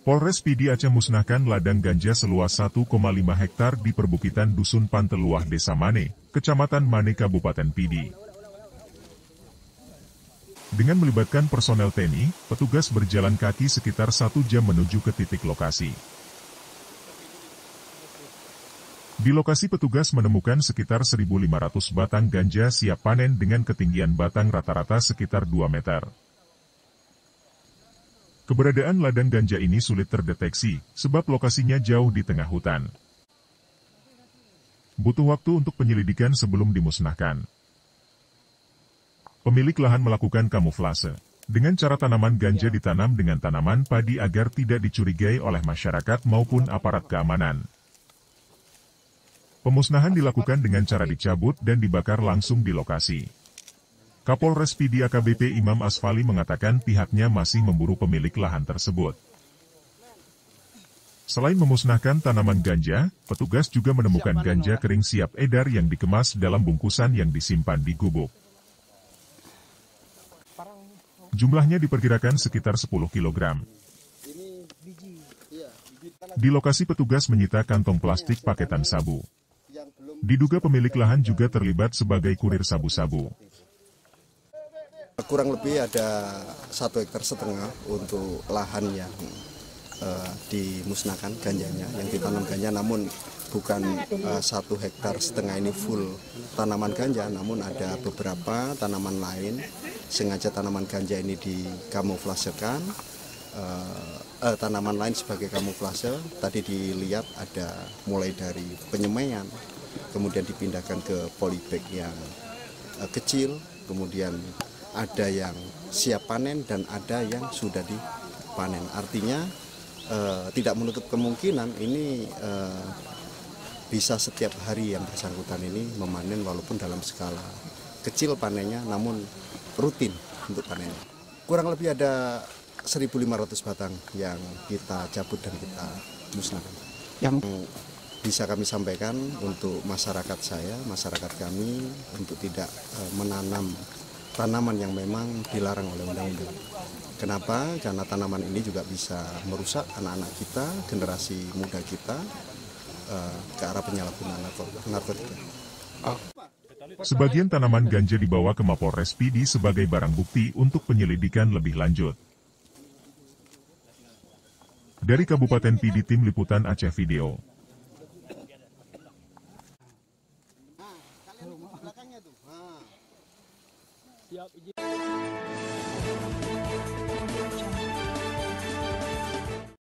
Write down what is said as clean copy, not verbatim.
Polres Pidi Aceh musnahkan ladang ganja seluas 1,5 hektar di perbukitan Dusun Panteluah Desa Mane, Kecamatan Mane, Kabupaten Pidi. Dengan melibatkan personel TNI, petugas berjalan kaki sekitar 1 jam menuju ke titik lokasi. Di lokasi petugas menemukan sekitar 1.500 batang ganja siap panen dengan ketinggian batang rata-rata sekitar 2 meter. Keberadaan ladang ganja ini sulit terdeteksi, sebab lokasinya jauh di tengah hutan. Butuh waktu untuk penyelidikan sebelum dimusnahkan. Pemilik lahan melakukan kamuflase. Dengan cara tanaman ganja ditanam dengan tanaman padi agar tidak dicurigai oleh masyarakat maupun aparat keamanan. Pemusnahan dilakukan dengan cara dicabut dan dibakar langsung di lokasi. Kapolres Pidi AKBP Imam Asfali mengatakan pihaknya masih memburu pemilik lahan tersebut. Selain memusnahkan tanaman ganja, petugas juga menemukan ganja kering siap edar yang dikemas dalam bungkusan yang disimpan di gubuk. Jumlahnya diperkirakan sekitar 10 kg. Di lokasi petugas menyita kantong plastik paketan sabu. Diduga pemilik lahan juga terlibat sebagai kurir sabu-sabu. Kurang lebih ada 1,5 hektar untuk lahan yang dimusnahkan ganjanya, yang ditanam ganja, namun bukan 1,5 hektar ini full tanaman ganja, namun ada beberapa tanaman lain. Sengaja tanaman ganja ini dikamuflasekan, tanaman lain sebagai kamuflase. Tadi dilihat ada mulai dari penyemaian, kemudian dipindahkan ke polybag yang kecil, kemudian ada yang siap panen dan ada yang sudah dipanen. Artinya tidak menutup kemungkinan ini bisa setiap hari yang bersangkutan ini memanen, walaupun dalam skala kecil panennya, namun rutin untuk panennya. Kurang lebih ada 1.500 batang yang kita cabut dan kita musnahkan. Yang bisa kami sampaikan untuk masyarakat masyarakat kami, untuk tidak menanam tanaman yang memang dilarang oleh undang-undang. Kenapa? Karena tanaman ini juga bisa merusak anak-anak kita, generasi muda kita, ke arah penyalahgunaan narkotika. Sebagian tanaman ganja dibawa ke Mapolres Pidi sebagai barang bukti untuk penyelidikan lebih lanjut. Dari Kabupaten Pidi, Tim Liputan Aceh Video.